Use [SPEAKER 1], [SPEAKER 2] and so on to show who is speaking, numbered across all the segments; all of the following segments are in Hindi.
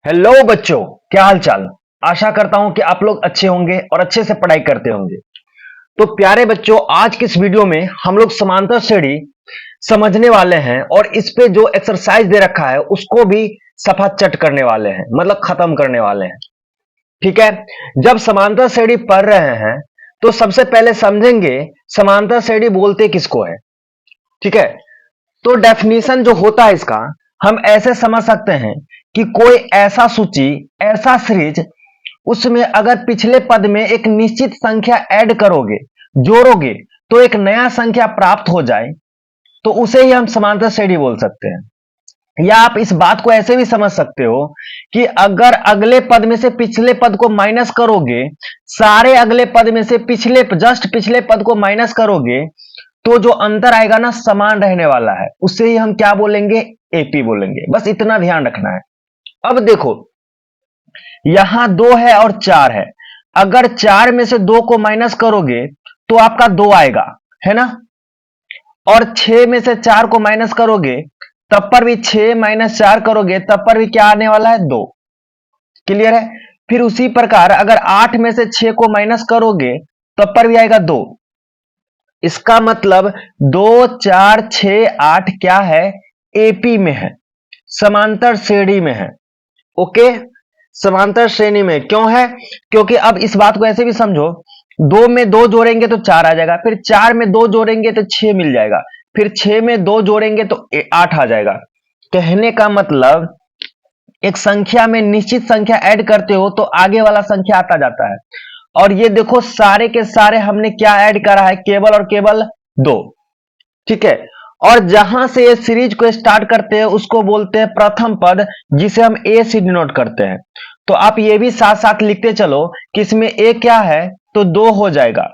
[SPEAKER 1] हेलो बच्चों, क्या हाल चाल। आशा करता हूं कि आप लोग अच्छे होंगे और अच्छे से पढ़ाई करते होंगे। तो प्यारे बच्चों, आज के इस वीडियो में हम लोग समांतर श्रेणी समझने वाले हैं और इस पे जो एक्सरसाइज दे रखा है उसको भी सफा चट करने वाले हैं, मतलब खत्म करने वाले हैं। ठीक है। जब समांतर श्रेणी पढ़ रहे हैं तो सबसे पहले समझेंगे समांतर श्रेणी बोलते किसको है। ठीक है। तो डेफिनेशन जो होता है इसका, हम ऐसे समझ सकते हैं कि कोई ऐसा सूची, ऐसा सीरीज, उसमें अगर पिछले पद में एक निश्चित संख्या ऐड करोगे, जोड़ोगे, तो एक नया संख्या प्राप्त हो जाए, तो उसे ही हम समांतर श्रेणी बोल सकते हैं। या आप इस बात को ऐसे भी समझ सकते हो कि अगर अगले पद में से पिछले पद को माइनस करोगे, सारे अगले पद में से जस्ट पिछले पद को माइनस करोगे, तो जो अंतर आएगा ना, समान रहने वाला है, उससे ही हम क्या बोलेंगे, एपी बोलेंगे। बस इतना ध्यान रखना है। अब देखो, यहां 2 है और 4 है। अगर 4 में से 2 को माइनस करोगे तो आपका 2 आएगा, है ना। और 6 में से 4 को माइनस करोगे तब पर भी, 6 माइनस 4 करोगे तब पर भी क्या आने वाला है, 2। क्लियर है। फिर उसी प्रकार अगर 8 में से 6 को माइनस करोगे तब पर भी आएगा 2। इसका मतलब 2, 4, 6, 8 क्या है, एपी में है, समांतर श्रेणी में है। ओके। समांतर श्रेणी में क्यों है, क्योंकि अब इस बात को ऐसे भी समझो, 2 में 2 जोड़ेंगे तो 4 आ जाएगा, फिर 4 में 2 जोड़ेंगे तो 6 मिल जाएगा, फिर 6 में 2 जोड़ेंगे तो 8 आ जाएगा। कहने का मतलब, एक संख्या में निश्चित संख्या ऐड करते हो तो आगे वाला संख्या आता जाता है। और ये देखो, सारे के सारे हमने क्या ऐड करा है, केवल और केवल 2। ठीक है। और जहां से ये सीरीज को स्टार्ट करते हैं उसको बोलते हैं प्रथम पद, जिसे हम ए से डिनोट करते हैं। तो आप ये भी साथ साथ लिखते चलो कि इसमें ए क्या है, तो 2 हो जाएगा।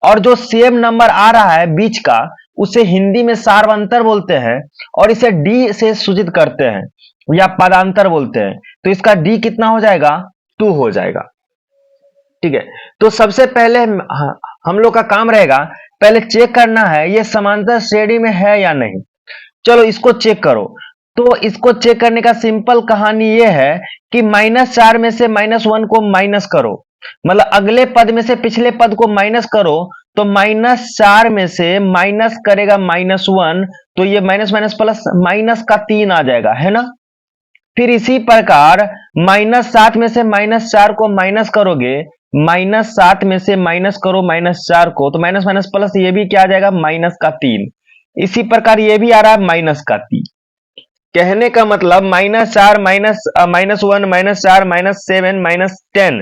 [SPEAKER 1] और जो सेम नंबर आ रहा है बीच का, उसे हिंदी में सार्वंतर बोलते हैं और इसे डी से सूचित करते हैं या पदांतर बोलते हैं। तो इसका डी कितना हो जाएगा, 2 हो जाएगा। ठीक है। तो सबसे पहले हम लोग का काम रहेगा, पहले चेक करना है ये समांतर श्रेणी में है या नहीं। चलो इसको चेक करो। तो इसको चेक करने का सिंपल कहानी ये है कि -4 में से -1 को माइनस करो, मतलब अगले पद में से पिछले पद को माइनस करो। तो -4 में से माइनस करेगा -1, तो ये माइनस माइनस प्लस, माइनस का 3 आ जाएगा, है ना। फिर इसी प्रकार -7 में से -4 को माइनस करोगे, -7 में से माइनस करो -4 को, तो माइनस माइनस प्लस, ये भी क्या आ जाएगा, -3। इसी प्रकार ये भी आ रहा है -3। कहने का मतलब -4 -1 -4 -7 -10,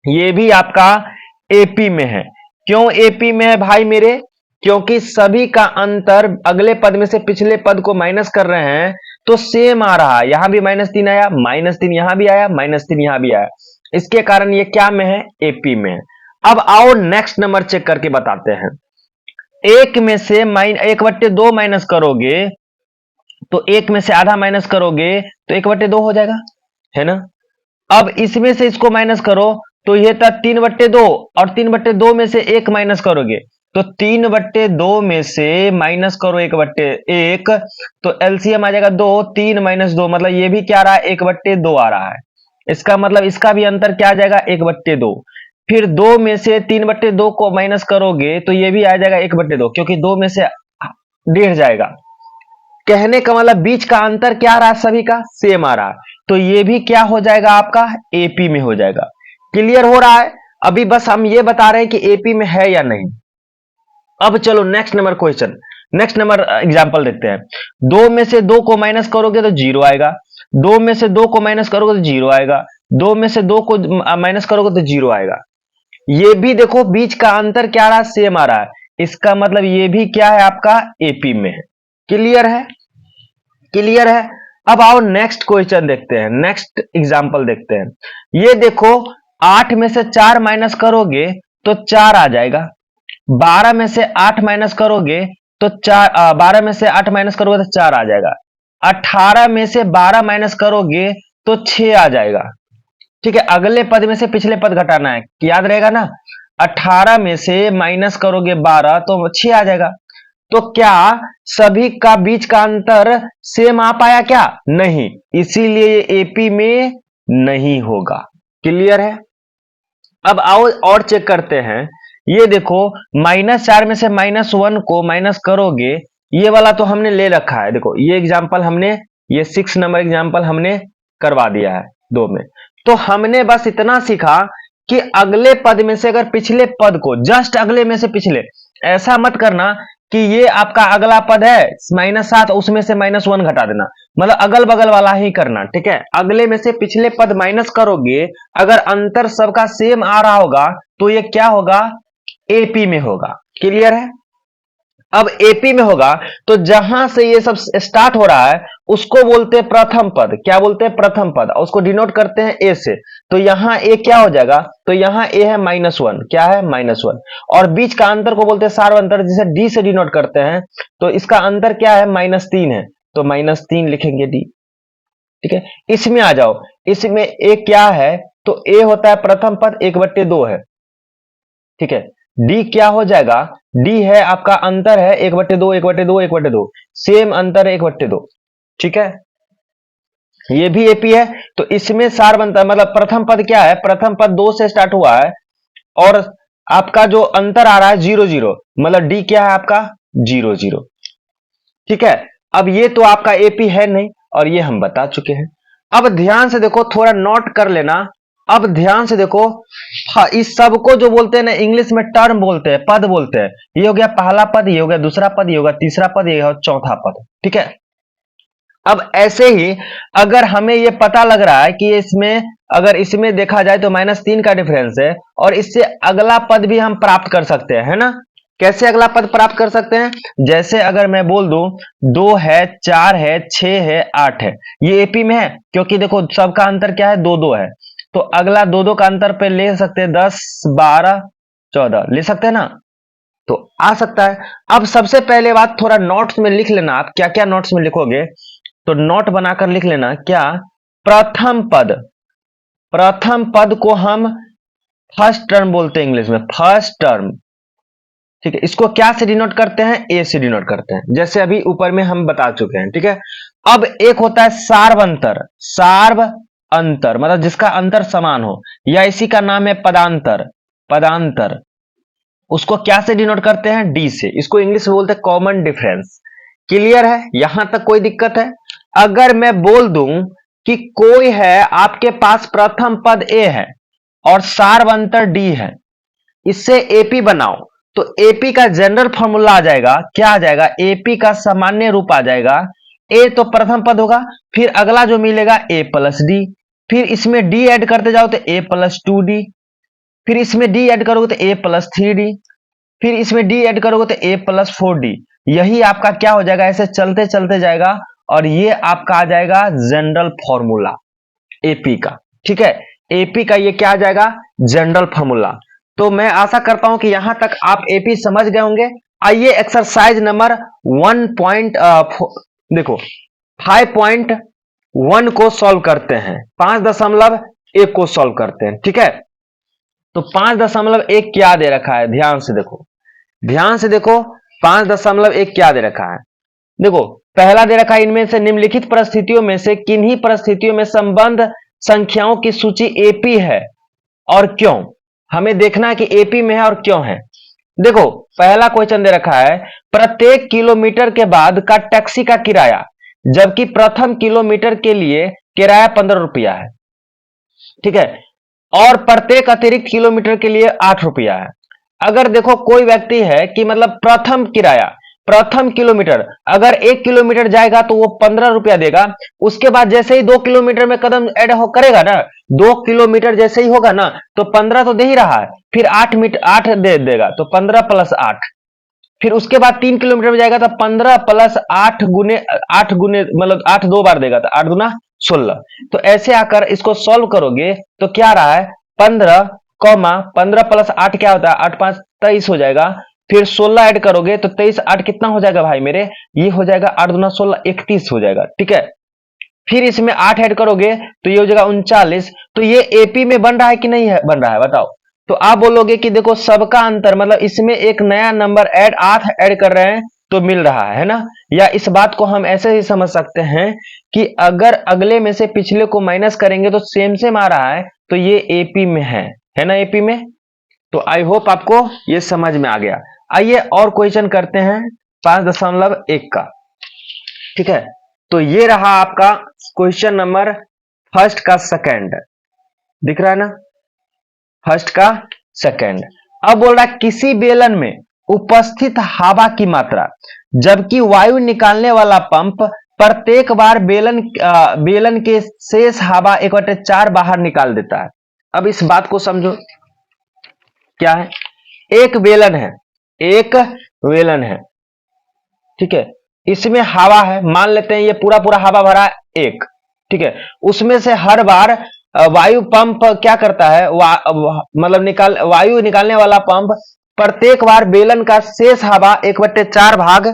[SPEAKER 1] ये भी आपका एपी में है। क्यों एपी में है भाई मेरे, क्योंकि सभी का अंतर अगले पद में से पिछले पद को माइनस कर रहे हैं, तो सेम आ रहा है। यहां भी -3 आया, -3 यहां भी आया, -3 यहां भी आया। इसके कारण ये क्या में है, एपी में है। अब आओ नेक्स्ट नंबर चेक करके बताते हैं। एक में से 1/2 माइनस करोगे, तो एक में से आधा माइनस करोगे तो 1/2 हो जाएगा, है ना। अब इसमें से इसको माइनस करो, तो ये था 3/2, और 3/2 में से 1 माइनस करोगे, तो 3/2 में से माइनस करो 1/1, तो एलसीएम आ जाएगा 2, 3 माइनस 2, मतलब ये भी क्या आ रहा है, 1/2 आ रहा है। इसका मतलब इसका भी अंतर क्या आ जाएगा, 1/2। फिर 2 में से 3/2 को माइनस करोगे तो ये भी आ जाएगा 1/2, क्योंकि 2 में से 1.5 जाएगा। कहने का मतलब बीच का अंतर क्या आ रहा है, सभी का सेम आ रहा है। तो ये भी क्या हो जाएगा, आपका एपी में हो जाएगा। क्लियर हो रहा है। अभी बस हम ये बता रहे हैं कि एपी में है या नहीं। अब चलो next number question, next number example देखते हैं। 2 में से 2 को माइनस करोगे तो 0 आएगा, 2 में से 2 को माइनस करोगे तो 0 आएगा, 2 में से 2 को माइनस करोगे तो 0 आएगा। ये भी देखो बीच का अंतर क्या आ रहा है, सेम आ रहा है। इसका मतलब ये भी क्या है, आपका एपी में है। क्लियर है, क्लियर है। अब आओ नेक्स्ट क्वेश्चन देखते हैं, नेक्स्ट एग्जांपल देखते हैं। ये देखो, 8 में से 4 माइनस करोगे तो 4 आ जाएगा, 12 में से 8 माइनस करोगे तो 12 में से 8 माइनस करोगे तो 4 आ जाएगा, 18 में से 12 माइनस करोगे तो 6 आ जाएगा। ठीक है। अगले पद में से पिछले पद घटाना है, याद रहेगा ना। 18 में से माइनस करोगे 12 तो 6 आ जाएगा। तो क्या सभी का बीच का अंतर सेम आ पाया? क्या नहीं, इसीलिए ये एपी में नहीं होगा। क्लियर है? अब आओ और चेक करते हैं। ये देखो, -4 में से -1 को माइनस करोगे, ये वाला तो हमने ले रखा है। देखो ये एग्जांपल हमने, ये 6 नंबर एग्जांपल हमने करवा दिया है 2 में। तो हमने बस इतना सीखा कि अगले पद में से अगर पिछले पद को, जस्ट अगले में से पिछले, ऐसा मत करना कि ये आपका अगला पद है -7, उसमें से -1 घटा देना, मतलब अगल बगल वाला ही करना। ठीक है, अगले में से पिछले पद माइनस करोगे, अगर अंतर सबका सेम आ रहा होगा तो ये क्या होगा? एपी में होगा। क्लियर है? अब एपी में होगा तो जहां से ये सब स्टार्ट हो रहा है उसको बोलते हैं प्रथम पद। क्या बोलते हैं? प्रथम पद। उसको डिनोट करते हैं ए से। तो यहां ए क्या हो जाएगा? तो यहां ए है -1। क्या है? -1। और बीच का अंतर को बोलते हैं सार्वंतर, जिसे डी से डिनोट करते हैं। तो इसका अंतर क्या है? -3 है, तो -3 लिखेंगे डी। ठीक है, इसमें आ जाओ। इसमें ए क्या है? तो ए होता है प्रथम पद, 1/2 है। ठीक है, डी क्या हो जाएगा? डी है आपका अंतर है 1/2, 1/2, 1/2, सेम अंतर है 1/2। ठीक है, ये भी एपी है। तो इसमें सार बनता है, मतलब प्रथम पद क्या है? प्रथम पद 2 से स्टार्ट हुआ है और आपका जो अंतर आ रहा है 0 0, मतलब डी क्या है आपका? 0 0। ठीक है, अब ये तो आपका एपी है नहीं और ये हम बता चुके हैं। अब ध्यान से देखो, थोड़ा नोट कर लेना। अब ध्यान से देखो, हाँ, इस सब को जो बोलते हैं ना, इंग्लिश में टर्म बोलते हैं, पद बोलते हैं। ये हो गया पहला पद, ये हो गया दूसरा पद, ये हो गया तीसरा पद, ये हो चौथा पद। ठीक है, अब ऐसे ही अगर हमें ये पता लग रहा है कि इसमें, अगर इसमें देखा जाए तो -3 का डिफरेंस है, और इससे अगला पद भी हम प्राप्त कर सकते हैं, है ना? कैसे अगला पद प्राप्त कर सकते हैं? जैसे अगर मैं बोल दूं 2 है, 4 है, 6 है, 8 है, ये एपी में है क्योंकि देखो सबका अंतर क्या है? 2 2 है। तो अगला 2 2 का अंतर पे ले सकते हैं 10 12 14, ले सकते हैं ना? तो आ सकता है। अब सबसे पहले बात, थोड़ा नोट्स में लिख लेना। आप क्या क्या नोट्स में लिखोगे तो नोट बनाकर लिख लेना। क्या? प्रथम पद, प्रथम पद को हम फर्स्ट टर्म बोलते हैं इंग्लिश में, फर्स्ट टर्म। ठीक है, इसको क्या से डिनोट करते हैं? ए से डिनोट करते हैं, जैसे अभी ऊपर में हम बता चुके हैं। ठीक है, अब एक होता है सार्व अंतर। सार्व अंतर मतलब जिसका अंतर समान हो, या इसी का नाम है पदांतर। पदांतर, उसको क्या से डिनोट करते हैं? डी से। इसको इंग्लिश में बोलते हैं कॉमन डिफरेंस। क्लियर है? यहां तक कोई दिक्कत है? अगर मैं बोल दूं कि कोई है आपके पास, प्रथम पद ए है और सार्वंतर डी है, इससे एपी बनाओ, तो एपी का जनरल फॉर्मूला आ जाएगा। क्या आ जाएगा? एपी का सामान्य रूप आ जाएगा। ए तो प्रथम पद होगा, फिर अगला जो मिलेगा ए प्लस डी, फिर इसमें डी ऐड करते जाओ तो ए प्लस 2d, फिर इसमें डी ऐड करोगे तो ए प्लस 3d, फिर इसमें डी ऐड करोगे तो ए प्लस 4d। यही आपका क्या हो जाएगा? ऐसे चलते चलते जाएगा और ये आपका आ जाएगा जनरल फॉर्मूला एपी का। ठीक है, एपी का ये क्या आ जाएगा? General formula. तो मैं आशा करता हूं कि यहां तक आप एपी समझ गए होंगे। आइए एक्सरसाइज नंबर देखो 5.1 को सॉल्व करते हैं। 5.1 को सॉल्व करते हैं। ठीक है, तो 5.1 क्या दे रखा है? ध्यान से देखो, ध्यान से देखो, 5.1 क्या दे रखा है? देखो, पहला दे रखा है, इनमें से निम्नलिखित परिस्थितियों में से किन्हीं परिस्थितियों में संबंध संख्याओं की सूची एपी है और क्यों? हमें देखना है कि एपी में है और क्यों है। देखो, पहला क्वेश्चन दे रखा है, प्रत्येक किलोमीटर के बाद का टैक्सी का किराया, जबकि प्रथम किलोमीटर के लिए किराया 15 रुपया है। ठीक है, और प्रत्येक अतिरिक्त किलोमीटर के लिए 8 रुपया है। अगर देखो कोई व्यक्ति है कि मतलब प्रथम किराया, प्रथम किलोमीटर, अगर 1 किलोमीटर जाएगा तो वो 15 रुपया देगा। उसके बाद जैसे ही 2 किलोमीटर में कदम ऐड करेगा ना, 2 किलोमीटर जैसे ही होगा ना, तो 15 तो दे ही रहा है, फिर 8 दे देगा, तो 15 प्लस 8। फिर उसके बाद 3 किलोमीटर में जाएगा तो 15 प्लस 8 गुने 8 गुने, मतलब 8 दो बार देगा, तो 8 गुना 16। तो ऐसे आकर इसको सॉल्व करोगे तो क्या रहा है? 15 प्लस 8 क्या होता है? 8 5 23 हो जाएगा। फिर 16 ऐड करोगे तो 23 8 कितना हो जाएगा भाई मेरे? ये हो जाएगा 8 गुना 16 31 हो जाएगा। ठीक है, फिर इसमें 8 ऐड करोगे तो ये हो जाएगा 39। तो ये एपी में बन रहा है कि नहीं है बन रहा है? बताओ। तो आप बोलोगे कि देखो सबका अंतर, मतलब इसमें एक नया नंबर 8 ऐड कर रहे हैं, तो मिल रहा है ना। या इस बात को हम ऐसे ही समझ सकते हैं कि अगर अगले में से पिछले को माइनस करेंगे तो सेम सेम आ रहा है, तो ये एपी में है ना, एपी में। तो आई होप आपको ये समझ में आ गया। आइए और क्वेश्चन करते हैं 5.1 का। ठीक है, तो ये रहा आपका क्वेश्चन नंबर फर्स्ट का सेकंड, दिख रहा है ना, फर्स्ट का सेकंड। अब बोल रहा है किसी बेलन में उपस्थित हवा की मात्रा, जबकि वायु निकालने वाला पंप प्रत्येक बार बेलन के शेष हवा 1/4 बाहर निकाल देता है। अब इस बात को समझो, क्या है, एक बेलन है, एक बेलन है, ठीक है, इसमें हवा है, मान लेते हैं ये पूरा पूरा हवा भरा है एक, ठीक है, उसमें से हर बार वायु पंप क्या करता है, मतलब वायु निकालने वाला पंप प्रत्येक बार बेलन का शेष हवा 1/4 भाग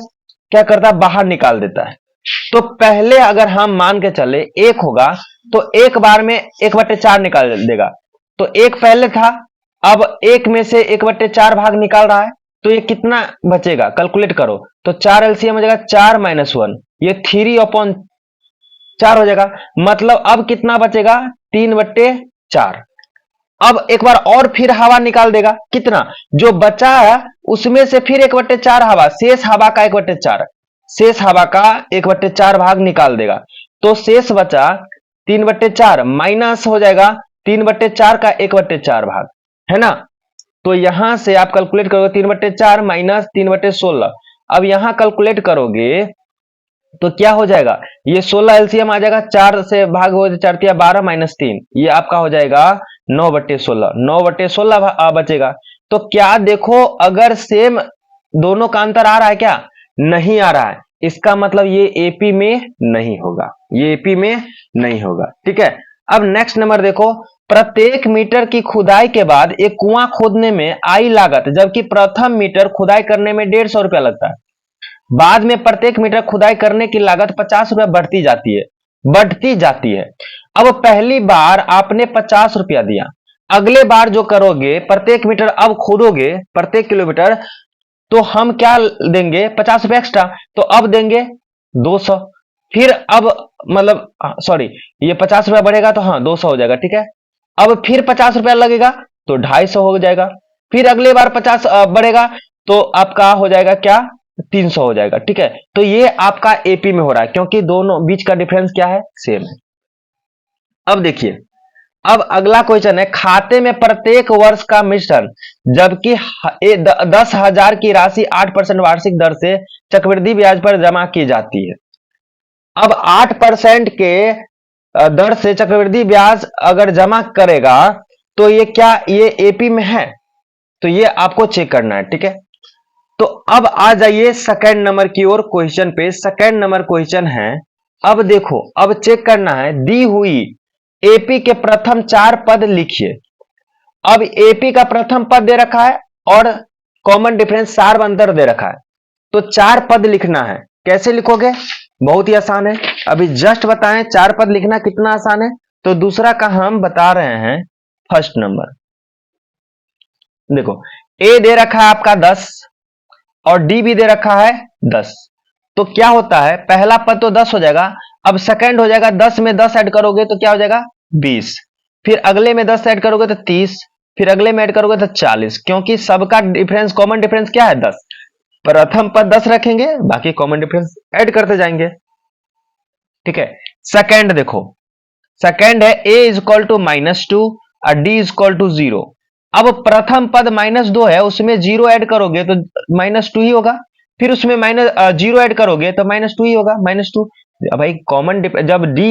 [SPEAKER 1] क्या करता है, बाहर निकाल देता है। तो पहले अगर हम मान के चले एक होगा तो एक बार में 1/4 निकाल देगा, तो एक पहले था, अब एक में से 1/4 भाग निकाल रहा है, तो ये कितना बचेगा, कैलकुलेट करो। तो 4 एलसीएम हो जाएगा 4 - 1, ये 3/4 हो जाएगा। मतलब अब कितना बचेगा, 3/4। अब एक बार और फिर हवा निकाल देगा, कितना जो बचा है उसमें से फिर 1/4 हवा, शेष हवा का 1/4, शेष हवा का 1/4 भाग निकाल देगा। तो शेष बचा 3/4, माइनस हो जाएगा 3/4 का 1/4 भाग, है ना। तो यहां से आप कैलकुलेट करोगे 3/4 माइनस 3/16। अब यहां कैलकुलेट करोगे तो क्या हो जाएगा, ये 16 एलसीएम आ जाएगा, 4 से भाग हो 4 तिया 12 - 3, ये आपका हो जाएगा 9/16, 9/16 बचेगा। तो क्या देखो, अगर सेम दोनों का अंतर आ रहा है क्या, नहीं आ रहा है, इसका मतलब ये एपी में नहीं होगा, ये एपी में नहीं होगा। ठीक है, अब नेक्स्ट नंबर देखो, प्रत्येक मीटर की खुदाई के बाद एक कुआं खोदने में आई लागत, जबकि प्रथम मीटर खुदाई करने में 150 रुपया लगता है, बाद में प्रत्येक मीटर खुदाई करने की लागत 50 रुपया बढ़ती जाती है। अब पहली बार आपने 50 रुपया दिया, अगले बार जो करोगे प्रत्येक मीटर अब खोदोगे प्रत्येक किलोमीटर, तो हम क्या देंगे, 50 रुपया एक्स्ट्रा, तो अब देंगे 200। फिर अब मतलब सॉरी, ये 50 रुपया बढ़ेगा तो हाँ 200 हो जाएगा, ठीक है। अब फिर 50 रुपया लगेगा तो 250 हो जाएगा, फिर अगले बार 50 बढ़ेगा तो आपका हो जाएगा क्या, 300 हो जाएगा, ठीक है। तो ये आपका एपी में हो रहा है, क्योंकि दोनों बीच का डिफरेंस क्या है, सेम है। अब देखिए, अब अगला क्वेश्चन है, खाते में प्रत्येक वर्ष का मिश्रण, जबकि 10,000 की राशि 8% वार्षिक दर से चक्रवृद्धि ब्याज पर जमा की जाती है। अब 8% के दर से चक्रवृद्धि ब्याज अगर जमा करेगा तो ये क्या, ये एपी में है, तो ये आपको चेक करना है, ठीक है। तो अब आ जाइए सेकंड नंबर की ओर क्वेश्चन पे। सेकंड नंबर क्वेश्चन है, अब देखो, अब चेक करना है, दी हुई एपी के प्रथम 4 पद लिखिए। अब एपी का प्रथम पद दे रखा है और कॉमन डिफरेंस सार अंतर दे रखा है, तो 4 पद लिखना है। कैसे लिखोगे, बहुत ही आसान है, अभी जस्ट बताएं 4 पद लिखना कितना आसान है। तो दूसरा का हम बता रहे हैं, फर्स्ट नंबर देखो, ए दे रखा है आपका 10 और डी भी दे रखा है 10, तो क्या होता है, पहला पद तो 10 हो जाएगा, अब सेकंड हो जाएगा 10 में 10 ऐड करोगे तो क्या हो जाएगा 20, फिर अगले में 10 ऐड करोगे तो 30, फिर अगले में ऐड करोगे तो 40, क्योंकि सबका डिफरेंस कॉमन डिफरेंस क्या है 10। प्रथम पद 10 रखेंगे, बाकी कॉमन डिफरेंस ऐड करते जाएंगे, ठीक है। सेकंड देखो, सेकंड है a इज इक्वल टू -2 और d इज इक्वल टू 0। अब प्रथम पद -2 है, उसमें 0 ऐड करोगे तो -2 ही होगा, फिर उसमें -0 ऐड करोगे तो -2 ही होगा, -2। भाई कॉमन जब d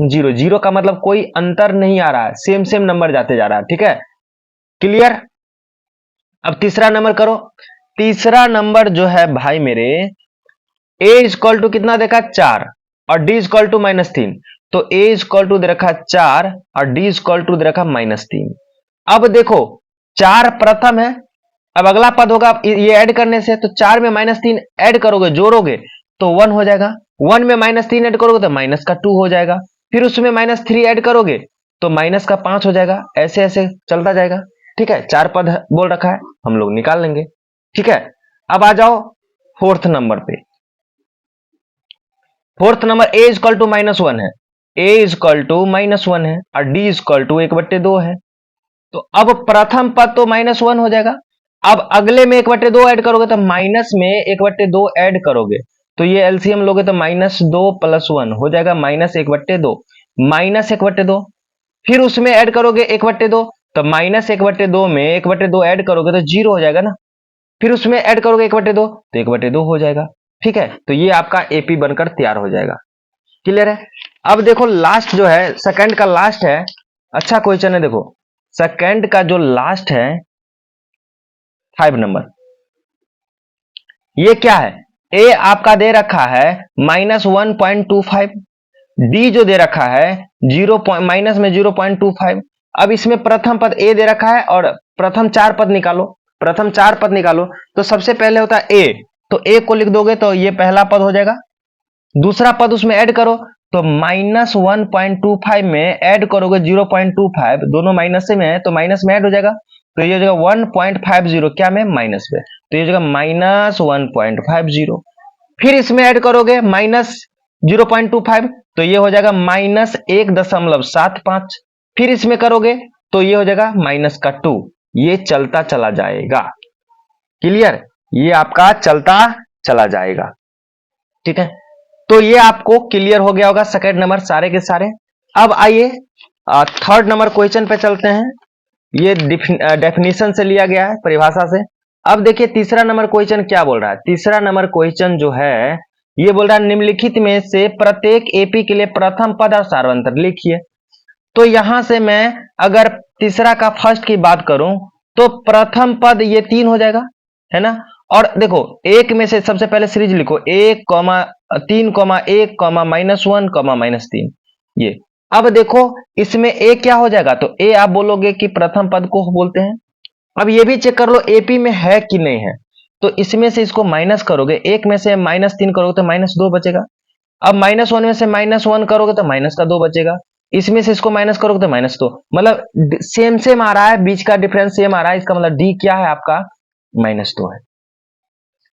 [SPEAKER 1] 0 का मतलब कोई अंतर नहीं आ रहा है, सेम सेम नंबर जाते जा रहा है, ठीक है, क्लियर। अब तीसरा नंबर करो, तीसरा नंबर जो है भाई मेरे, a इज इक्वल टू कितना देखा 4 और d इज इक्वल टू -3, तो a इज इक्वल टू दे रखा 4 और d इज इक्वल टू दे रखा -3। अब देखो 4 प्रथम है, अब अगला पद होगा ये ऐड करने से, तो 4 में -3 ऐड करोगे, जोड़ोगे तो 1 हो जाएगा, 1 में -3 ऐड करोगे तो -2 हो जाएगा, फिर उसमें -3 ऐड करोगे तो -5 हो जाएगा, ऐसे ऐसे चलता जाएगा, ठीक है। 4 पद बोल रखा है, हम लोग निकाल लेंगे, ठीक है। अब आ जाओ फोर्थ नंबर पे, फोर्थ नंबर ए इजकल टू -1 है, ए इजकल टू -1 है और डी इजकल टू 1/2 है। तो अब प्रथम पद तो -1 हो जाएगा। अब अगले में 1/2 ऐड करोगे तो माइनस में 1/2 ऐड करोगे तो ये एलसीएम लोगे तो -2 + 1 हो जाएगा -1/2, -1/2। फिर उसमें ऐड करोगे 1/2 तो -1/2 में 1/2 ऐड करोगे तो 0 हो जाएगा ना। फिर उसमें ऐड करोगे 1/2 तो 1/2 हो जाएगा। ठीक है, तो ये आपका एपी बनकर तैयार हो जाएगा। क्लियर है। अब देखो लास्ट जो है, सेकंड का लास्ट है, अच्छा क्वेश्चन है। देखो सेकंड का जो लास्ट है 5 नंबर, ये क्या है? ए आपका दे रखा है -1.25, डी जो दे रखा है माइनस में 0.25। अब इसमें प्रथम पद ए दे रखा है और प्रथम 4 पद निकालो, प्रथम 4 पद निकालो। तो सबसे पहले होता है ए, तो ए को लिख दोगे तो ये पहला पद हो जाएगा। दूसरा पद उसमें ऐड करो तो -1.25 में ऐड करोगे 0.25, दोनों माइनस में है तो माइनस में ऐड हो जाएगा तो ये हो जाएगा 1.50, क्या में माइनस में, तो ये हो जाएगा -1.50। फिर इसमें ऐड करोगे -0.25 तो ये हो जाएगा -1.75। फिर इसमें करोगे तो ये हो जाएगा -2, ये चलता चला जाएगा। क्लियर, ये आपका चलता चला जाएगा। ठीक है, तो ये आपको क्लियर हो गया होगा सेकंड नंबर सारे के सारे। अब आइए थर्ड नंबर क्वेश्चन पे चलते हैं। ये डेफिनेशन से लिया गया है, परिभाषा से। अब देखिए तीसरा नंबर क्वेश्चन क्या बोल रहा है। तीसरा नंबर क्वेश्चन जो है ये बोल रहा है निम्नलिखित में से प्रत्येक एपी के लिए प्रथम पद और सार्वंतर लिखिए। तो यहां से मैं अगर तीसरा का फर्स्ट की बात करूं तो प्रथम पद ये 3 हो जाएगा, है ना। और देखो एक में से सबसे पहले सीरीज लिखो 1, 3, 1, -1, -3, ये। अब देखो इसमें ए क्या हो जाएगा, तो ए आप बोलोगे कि प्रथम पद को बोलते हैं। अब ये भी चेक कर लो एपी में है कि नहीं है, तो इसमें से इसको माइनस करोगे, एक में से -3 करोगे तो -2 बचेगा। अब -1 में से -1 करोगे तो -2 बचेगा। इसमें से इसको माइनस करोगे तो -2, मतलब सेम सेम आ रहा है, बीच का डिफरेंस सेम आ रहा है, इसका मतलब डी क्या है आपका -2 है।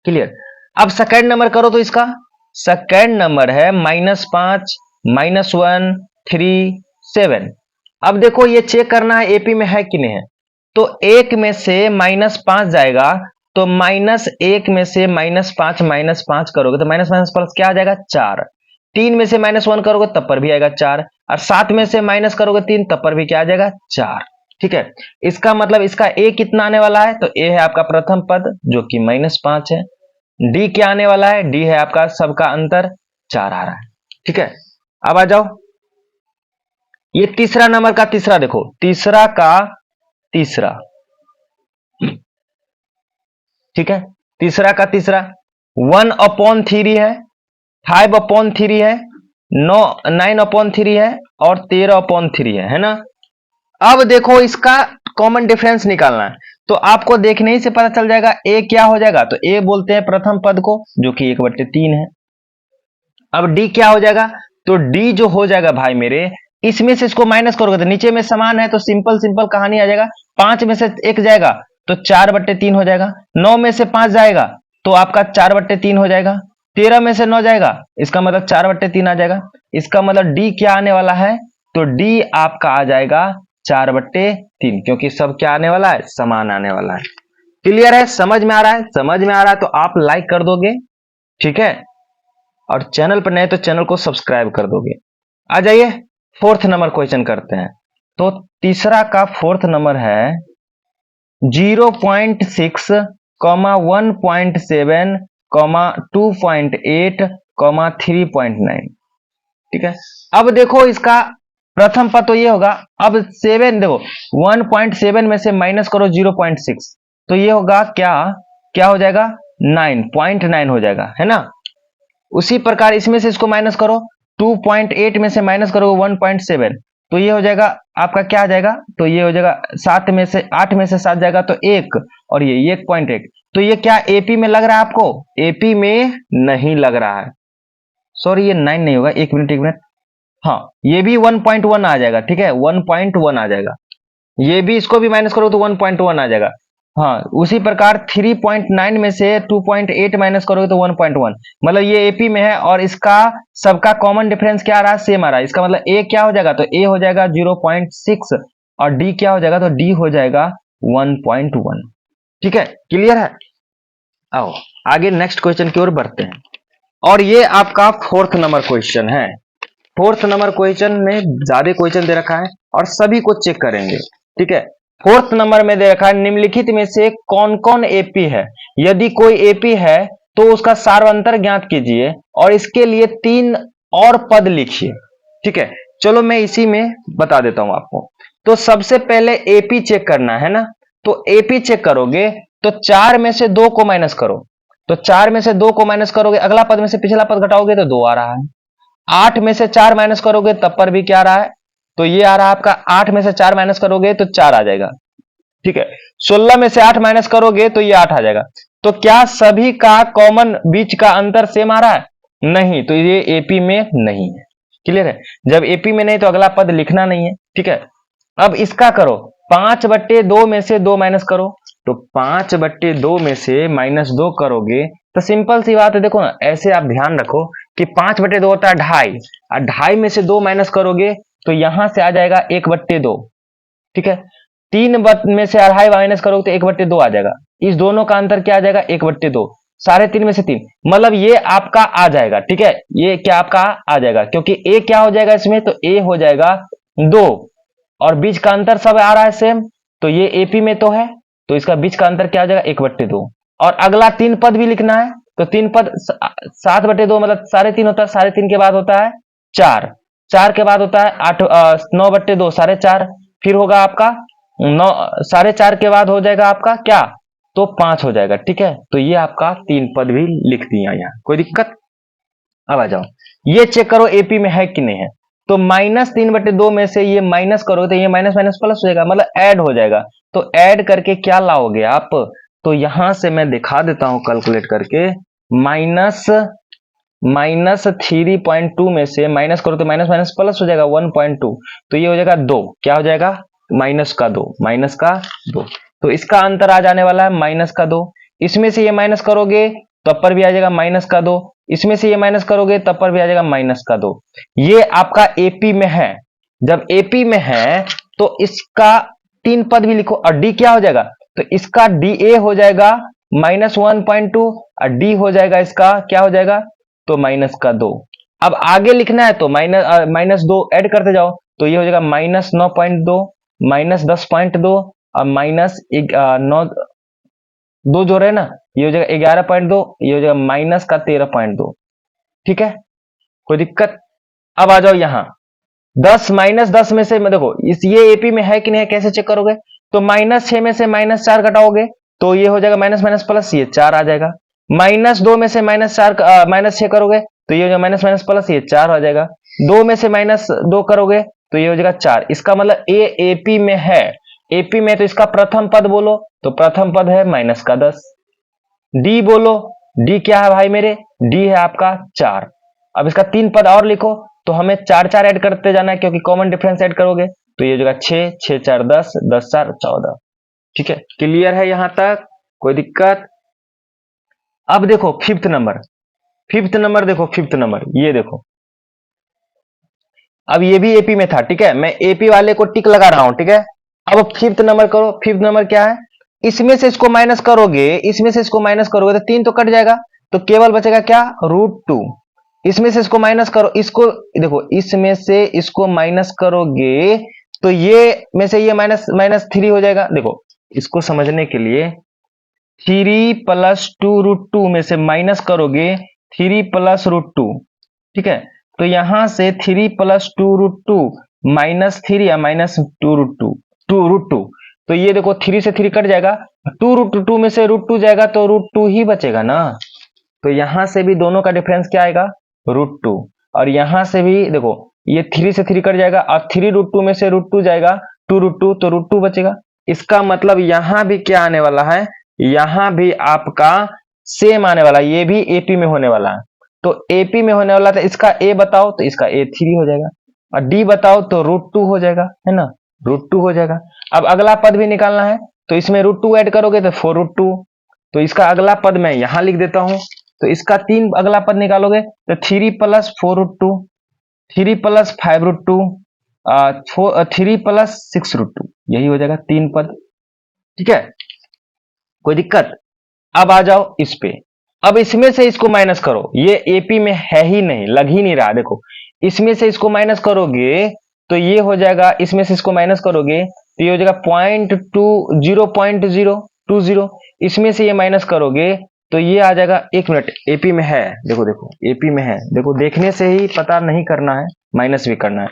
[SPEAKER 1] क्लियर। अब सेकंड नंबर करो तो इसका सेकंड नंबर है -5, -1, 3, 7। अब देखो ये चेक करना है एपी में है कि नहीं है, तो एक में से -5 जाएगा तो -1 में से -5 करोगे तो माइनस माइनस प्लस क्या आ जाएगा 4। 3 में से -1 करोगे तब पर भी आएगा 4, और 7 में से माइनस करोगे 3 तब पर भी क्या आ जाएगा 4। ठीक है, इसका मतलब इसका ए कितना आने वाला है, तो ए है आपका प्रथम पद जो कि -5 है। डी क्या आने वाला है, डी है आपका सबका अंतर 4 आ रहा है। ठीक है, अब आ जाओ ये तीसरा नंबर का तीसरा, देखो तीसरा का तीसरा। ठीक है, तीसरा का तीसरा 1/3 है, 5/3 है, 9/3 है और 13/3 है ना। अब देखो इसका कॉमन डिफरेंस निकालना है, तो आपको देखने ही से पता चल जाएगा ए क्या हो जाएगा, तो ए बोलते हैं प्रथम पद को जो कि 1/3 है। अब डी क्या हो जाएगा, तो डी जो हो जाएगा भाई मेरे, इसमें से इसको माइनस करोगे तो नीचे में समान है तो सिंपल सिंपल कहानी आ जाएगा। 5 में से 1 जाएगा तो 4/3 हो जाएगा। 9 में से 5 जाएगा तो आपका 4/3 हो जाएगा। 13 में से 9 जाएगा, इसका मतलब 4/3 आ जाएगा। इसका मतलब डी क्या आने वाला है, तो डी आपका आ जाएगा 4/3, क्योंकि सब क्या आने वाला है, समान आने वाला है। क्लियर है, समझ में आ रहा है? समझ में आ रहा है तो आप लाइक कर दोगे, ठीक है, और चैनल पर नए तो चैनल को सब्सक्राइब कर दोगे। आ जाइए फोर्थ नंबर क्वेश्चन करते हैं। तो तीसरा का फोर्थ नंबर है 0.6, 1.7, 2.8, 3.9। ठीक है, अब देखो इसका प्रथम पद तो ये होगा। अब 7 देखो 1.7 में से माइनस करो 0.6 तो ये होगा क्या, क्या हो जाएगा 9.9 हो जाएगा, है ना। उसी प्रकार इसमें से इसको माइनस करो, 2.8 में से माइनस करोगे 1.7 तो ये हो जाएगा आपका क्या आ जाएगा, तो ये हो जाएगा 7 में से 8 में से 7 जाएगा तो 1, और ये 1.1। तो ये क्या एपी में लग रहा है आपको, एपी में नहीं लग रहा है, सॉरी ये 9 नहीं होगा, 1 मिनट 1 मिनट, हाँ ये भी 1.1 आ जाएगा। ठीक है, 1.1 आ जाएगा, ये भी इसको भी माइनस करो तो 1.1 आ जाएगा। हाँ, उसी प्रकार 3.9 में से 2.8 माइनस करोगे तो 1.1, मतलब ये एपी में है और इसका सबका कॉमन डिफरेंस क्या आ रहा है, सेम आ रहा है। इसका मतलब ए क्या हो जाएगा, तो ए हो जाएगा 0.6 और डी क्या हो जाएगा, तो डी हो जाएगा 1.1। ठीक है, क्लियर है। आओ आगे नेक्स्ट क्वेश्चन की ओर बढ़ते हैं, और ये आपका 4th नंबर क्वेश्चन है। 4th नंबर क्वेश्चन में ज्यादा क्वेश्चन दे रखा है और सभी को चेक करेंगे। ठीक है, 4th नंबर में दे रखा है, निम्नलिखित में से कौन कौन एपी है। यदि कोई एपी है तो उसका सार्वंतर ज्ञात कीजिए और इसके लिए 3 और पद लिखिए। ठीक है, चलो मैं इसी में बता देता हूं आपको। तो सबसे पहले एपी चेक करना है ना, तो एपी चेक करोगे तो 4 में से 2 को माइनस करो, तो 4 में से 2 को माइनस करोगे, अगला पद में से पिछला पद घटाओगे तो 2 आ रहा है। 8 में से 4 माइनस करोगे तब पर भी क्या आ रहा है, तो ये आ रहा है आपका 8 में से 4 माइनस करोगे तो 4 आ जाएगा। ठीक है, 16 में से 8 माइनस करोगे तो ये 8 आ जाएगा। तो क्या सभी का कॉमन बीच का अंतर सेम आ रहा है, नहीं, तो ये एपी में नहीं है। क्लियर है, जब एपी में नहीं तो अगला पद लिखना नहीं है। ठीक है, अब इसका करो, 5/2 में से 2 माइनस करो, तो 5/2 में से -2 करोगे तो सिंपल सी बात है, देखो ना, ऐसे आप ध्यान रखो कि 5/2 होता है 2.5 और 2.5 में से 2 माइनस करोगे तो यहां से आ जाएगा 1/2। ठीक है, 3 में से 2.5 माइनस करोगे तो 1/2 आ जाएगा। इस दोनों का अंतर क्या आ जाएगा, 1/2। 3.5 में से 3, मतलब ये आपका आ जाएगा। ठीक है, ये क्या आपका आ जाएगा, क्योंकि ए क्या हो जाएगा इसमें, तो ए हो जाएगा 2 और बीच का अंतर सब आ रहा है सेम, तो ये एपी में तो है, तो इसका बीच का अंतर क्या हो जाएगा, 1/2। और अगला 3 पद भी लिखना है, तो 3 पद 7/2 मतलब 3.5 होता है, 3.5 के बाद होता है 4, 4 के बाद होता है 9/2 4.5, फिर होगा आपका 9, 4.5 के बाद हो जाएगा आपका क्या, तो 5 हो जाएगा। ठीक है, तो ये आपका 3 पद भी लिख दिया यहाँ, कोई दिक्कत। अब आ जाओ, ये चेक करो एपी में है कि नहीं है। तो -3/2 में से ये माइनस करोगे तो ये माइनस माइनस प्लस हो जाएगा, मतलब ऐड हो जाएगा। तो ऐड करके क्या लाओगे आप, तो यहां से मैं दिखा देता हूं कैलकुलेट करके, माइनस 3.2 में से माइनस करो तो माइनस माइनस प्लस हो जाएगा 1.2, तो ये हो जाएगा 2, क्या हो जाएगा, -2, तो इसका अंतर आ जाने वाला है -2। इसमें से ये माइनस करोगे तब पर भी आ जाएगा -2, इसमें से ये माइनस करोगे तब पर भी आ जाएगा -2। ये आपका एपी में है। जब एपी में है तो इसका 3 पद भी लिखो और डी क्या हो जाएगा, तो इसका डी ए हो जाएगा -1.2 और डी हो जाएगा इसका क्या हो जाएगा, तो -2। अब आगे लिखना है तो -2 ऐड करते जाओ, तो ये हो जाएगा -9.2 -10.2 और -9 2 जो रहे ना, ये हो जाएगा 11.2, ये हो जाएगा -13.2। ठीक है, कोई दिक्कत। अब आ जाओ यहां 10 में से मैं देखो इस ये एपी में है कि नहीं है, कैसे चेक करोगे, तो -6 में से -4 घटाओगे तो ये हो जाएगा माइनस माइनस प्लस, ये 4 आ जाएगा। -2 में से -6 करोगे तो ये हो जाएगा माइनस माइनस प्लस, ये 4 आ जाएगा। 2 में से -2 करोगे तो ये हो जाएगा 4। इसका मतलब ए एपी में है, एपी में तो इसका प्रथम पद बोलो, तो प्रथम पद है -10। डी बोलो, डी क्या है भाई मेरे, डी है आपका 4। अब इसका 3 पद और लिखो, तो हमें 4 4 ऐड करते जाना है क्योंकि कॉमन डिफरेंस ऐड करोगे, तो ये हो जाएगा 6 6 4 10 10 4 14। ठीक है, क्लियर है यहां तक, कोई दिक्कत। अब देखो 5th नंबर, 5th नंबर देखो, 5th नंबर ये देखो, अब ये भी एपी में था। ठीक है, मैं एपी वाले को टिक लगा रहा हूं। ठीक है, अब 5th नंबर करो, 5th नंबर क्या है, इसमें से इसको माइनस करोगे, इसमें से इसको माइनस करोगे तो 3 तो कट जाएगा, तो केवल बचेगा क्या, √2। इसमें से इसको माइनस करो, इसको देखो, इसमें से इसको माइनस करोगे तो ये में से ये माइनस माइनस 3 हो जाएगा। देखो इसको समझने के लिए 3 + 2√2 में से माइनस करोगे 3 + √2। ठीक है, तो यहां से 3 + 2√2 -3 या -2√2 2√2, तो ये देखो 3 से 3 कट जाएगा, 2√2 में से √2 जाएगा तो √2 ही बचेगा ना, तो यहां से भी दोनों का डिफरेंस क्या आएगा, √2। और यहां से भी देखो ये 3 से 3 कट जाएगा और 3√2 में से √2 जाएगा 2√2, तो √2 बचेगा। इसका मतलब यहां भी क्या आने वाला है, यहां भी आपका सेम आने वाला है, ये भी एपी में होने वाला है। तो एपी में होने वाला था, इसका ए बताओ तो इसका A3 हो जाएगा और डी बताओ तो √2 हो जाएगा, है ना, √2 हो जाएगा। अब अगला पद भी निकालना है, तो इसमें √2 ऐड करोगे तो 4√2। तो इसका अगला पद मैं यहां लिख देता हूं। तो इसका 3 अगला पद निकालोगे तो 3 + 4√2, 3 + 5√2, 3 + 6√2, यही हो जाएगा 3 पद। ठीक है, कोई दिक्कत? अब आ जाओ इस पे। अब इसमें से इसको माइनस करो, ये एपी में है ही नहीं, लग ही नहीं रहा। देखो इसमें से इसको माइनस करोगे तो ये हो जाएगा, इसमें से इसको माइनस करोगे तो ये हो जाएगा 0.20, इसमें से ये माइनस करोगे तो ये आ जाएगा। 1 मिनट, एपी में है, देखो देखो एपी में है, देखो देखने से ही पता नहीं करना है, माइनस भी करना है।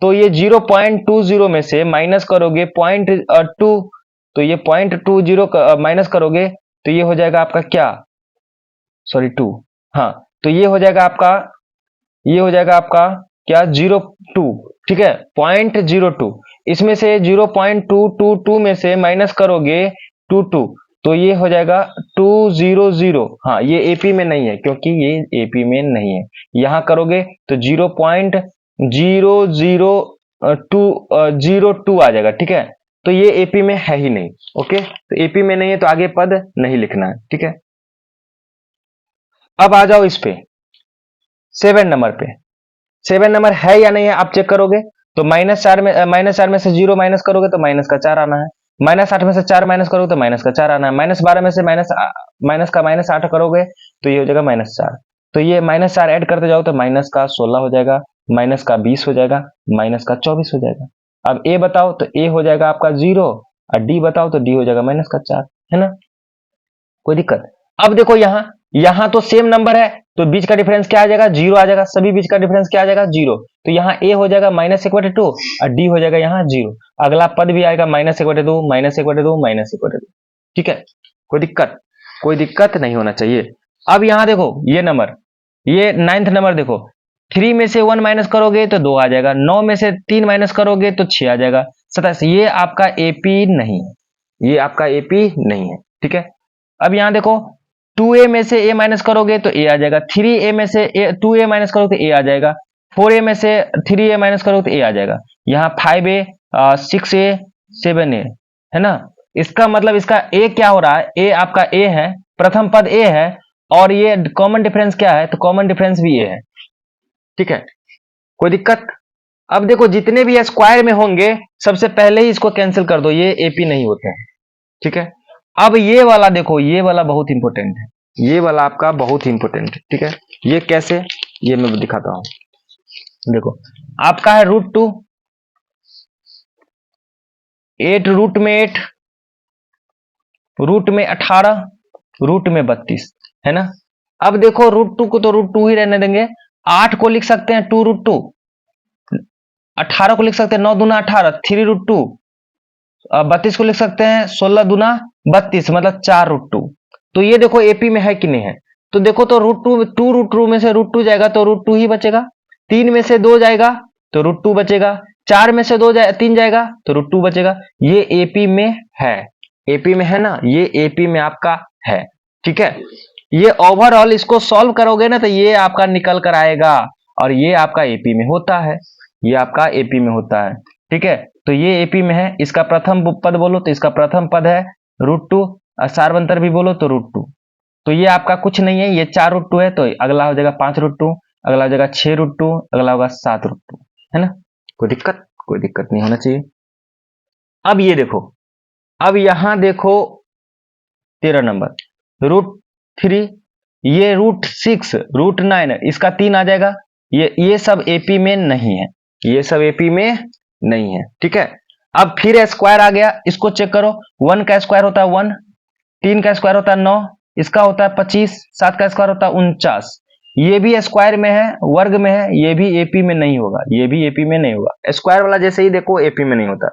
[SPEAKER 1] तो ये 0.20 में से माइनस करोगे 0.2, तो ये 0.20 माइनस करोगे तो ये हो जाएगा आपका क्या, सॉरी 2, हाँ, तो ये हो जाएगा आपका, ये हो जाएगा आपका क्या, 0.2। ठीक है, 0.02, इसमें से 0.222 में से माइनस करोगे 22, तो ये हो जाएगा 200। हाँ, ये एपी में नहीं है, क्योंकि ये एपी में नहीं है। यहां करोगे तो 0.00202 आ जाएगा। ठीक है, तो ये एपी में है ही नहीं। ओके, तो एपी में नहीं है तो आगे पद नहीं लिखना है। ठीक है, अब आ जाओ इस पे 7 नंबर पे। 7 नंबर है या नहीं है आप चेक करोगे तो -4 में से 0 माइनस करोगे तो माइनस का 4 आना है। -8 में से 4 माइनस करोगे तो माइनस का 4 आना है। -12 में से माइनस का -8 करोगे तो ये हो जाएगा -4। तो ये -4 ऐड करते जाओ तो माइनस का 16 हो जाएगा, माइनस का 20 हो जाएगा, माइनस का 24 हो जाएगा। अब ए बताओ तो ए हो जाएगा आपका 0, और डी बताओ तो डी हो जाएगा माइनस का 4, है ना, कोई दिक्कत? अब देखो यहां तो सेम नंबर है तो बीच का डिफरेंस क्या आ जाएगा, 0 आ जाएगा। सभी बीच का डिफरेंस क्या आ जाएगा, 0। तो यहाँ a हो जाएगा -1/2 और d हो जाएगा यहाँ 0। अगला पद भी आएगा -1/2, -1/2, -1/2। ठीक है, कोई दिक्कत? कोई दिक्कत नहीं होना चाहिए। अब यहाँ देखो ये नंबर, ये 9th नंबर देखो, 3 में से 1 माइनस करोगे तो 2 आ जाएगा, 9 में से 3 माइनस करोगे तो 6 आ जाएगा, 27। ये आपका एपी नहीं है, ये आपका एपी नहीं है। ठीक है, अब यहाँ देखो 2a में से a माइनस करोगे तो a आ जाएगा, 3a में से 2a माइनस करोगे तो a आ जाएगा, 4a में से 3a माइनस करोगे तो a आ जाएगा। यहाँ 5a, 6a, 7a, है ना। इसका मतलब इसका a क्या हो रहा है, a आपका a है, प्रथम पद a है, और ये कॉमन डिफरेंस क्या है, तो कॉमन डिफरेंस भी a है। ठीक है, कोई दिक्कत? अब देखो जितने भी स्क्वायर में होंगे सबसे पहले ही इसको कैंसिल कर दो, ये एपी नहीं होते हैं। ठीक है, अब ये वाला देखो, ये वाला बहुत इंपॉर्टेंट है, ये वाला आपका बहुत इंपॉर्टेंट है। ठीक है, ये कैसे, ये मैं दिखाता हूं। देखो आपका है √2, 8 रूट में 8, रूट में 18, रूट में 32, है ना। अब देखो √2 को तो √2 ही रहने देंगे, 8 को लिख सकते हैं 2√2, 18 को लिख सकते हैं 9 दूना 18, 3√2, 32 को लिख सकते हैं 16 दूना 32, मतलब 4√2। तो ये देखो एपी में है कि नहीं है, तो देखो तो √2 में से √2 जाएगा तो √2 ही बचेगा, 3 में से 2 जाएगा तो √2 बचेगा, 4 में से 3 जाएगा तो √2 बचेगा। ये एपी में है, एपी में है ना, ये एपी में आपका है। ठीक है, ये ओवरऑल इसको सॉल्व करोगे ना तो ये आपका निकल कर आएगा, और ये आपका एपी में होता है, ये आपका एपी में होता है। ठीक है, तो ये एपी में है। इसका प्रथम पद बोलो तो इसका प्रथम पद है √2, और सार्वंतर भी बोलो तो √2। तो ये आपका कुछ नहीं है, ये 4√2 है, तो अगला हो जाएगा 5√2, अगला हो जाएगा 6√2, अगला होगा 7√2, है ना। कोई दिक्कत? कोई दिक्कत नहीं होना चाहिए। अब ये देखो, अब यहां देखो 13 नंबर √3, ये √6, √9, इसका 3 आ जाएगा। ये सब एपी में नहीं है, ये सब एपी में नहीं है। ठीक है, अब फिर स्क्वायर आ गया, इसको चेक करो। 1 का स्क्वायर होता है 1, 3 का स्क्वायर होता है 9, इसका होता है 25, 7 का स्क्वायर होता है 49। ये भी स्क्वायर में है, वर्ग में है, ये भी एपी में नहीं होगा, ये भी एपी में नहीं होगा। स्क्वायर वाला जैसे ही देखो एपी में नहीं होता।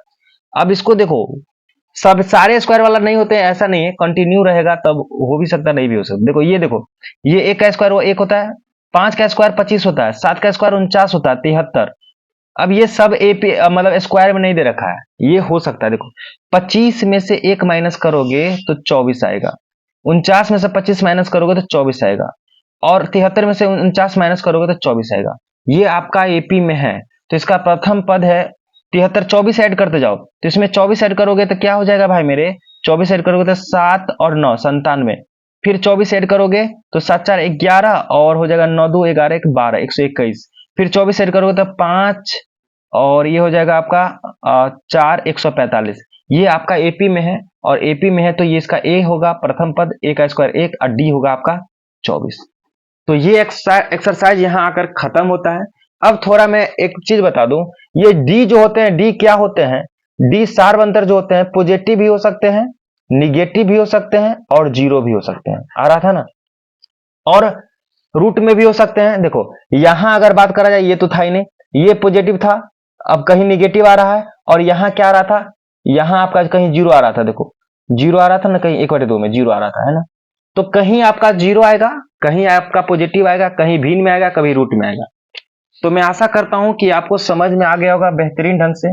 [SPEAKER 1] अब इसको देखो, सब सारे स्क्वायर वाला नहीं होते, ऐसा नहीं है, कंटिन्यू रहेगा तब हो भी सकता, नहीं भी हो सकता। देखो ये देखो, ये 1 का स्क्वायर वो 1 होता है, 5 का स्क्वायर 25 होता है, 7 का स्क्वायर 49 होता है, 73। अब ये सब एपी मतलब स्क्वायर में नहीं दे रखा है, ये हो सकता है। देखो 25 में से 1 माइनस करोगे तो 24 आएगा, 49 में से 25 माइनस करोगे तो 24 आएगा, और 73 में से 49 माइनस करोगे तो 24 आएगा। ये आपका एपी में है, तो इसका प्रथम पद है 73, 24 ऐड करते जाओ, तो इसमें 24 ऐड करोगे तो क्या हो जाएगा भाई मेरे, 24 ऐड करोगे तो 7 और 9 97, फिर 24 ऐड करोगे तो 7 4 11 और हो जाएगा 9 2 11 1 12 121, फिर 24 ऐड करोगे तो 5 और ये हो जाएगा आपका 4 145। ये आपका एपी में है और एपी में है तो ये इसका ए होगा प्रथम पद, ए का स्क्वायर 1 और डी होगा आपका 24। तो ये एक्सरसाइज यहाँ आकर खत्म होता है। अब थोड़ा मैं एक चीज बता दूं, ये डी जो होते हैं, डी क्या होते हैं, डी सार अंतर जो होते हैं पॉजिटिव भी हो सकते हैं, निगेटिव भी हो सकते हैं और जीरो भी हो सकते हैं। आ रहा था ना? और रूट में भी हो सकते हैं। देखो यहां अगर बात करा जाए, ये तो था ही नहीं, ये पॉजिटिव था, अब कहीं निगेटिव आ रहा है, और यहां क्या आ रहा था, यहां आपका कहीं जीरो आ रहा था। देखो जीरो आ रहा था ना, कहीं 1/2 में जीरो आ रहा था, है ना? तो कहीं आपका जीरो आएगा, कहीं आपका पॉजिटिव आएगा, कहीं भिन्न में आएगा, कभी रूट में आएगा। तो मैं आशा करता हूं कि आपको समझ में आ गया होगा बेहतरीन ढंग से।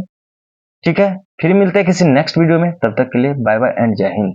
[SPEAKER 1] ठीक है, फिर मिलते हैं किसी नेक्स्ट वीडियो में, तब तक के लिए बाय बाय एंड जय हिंद।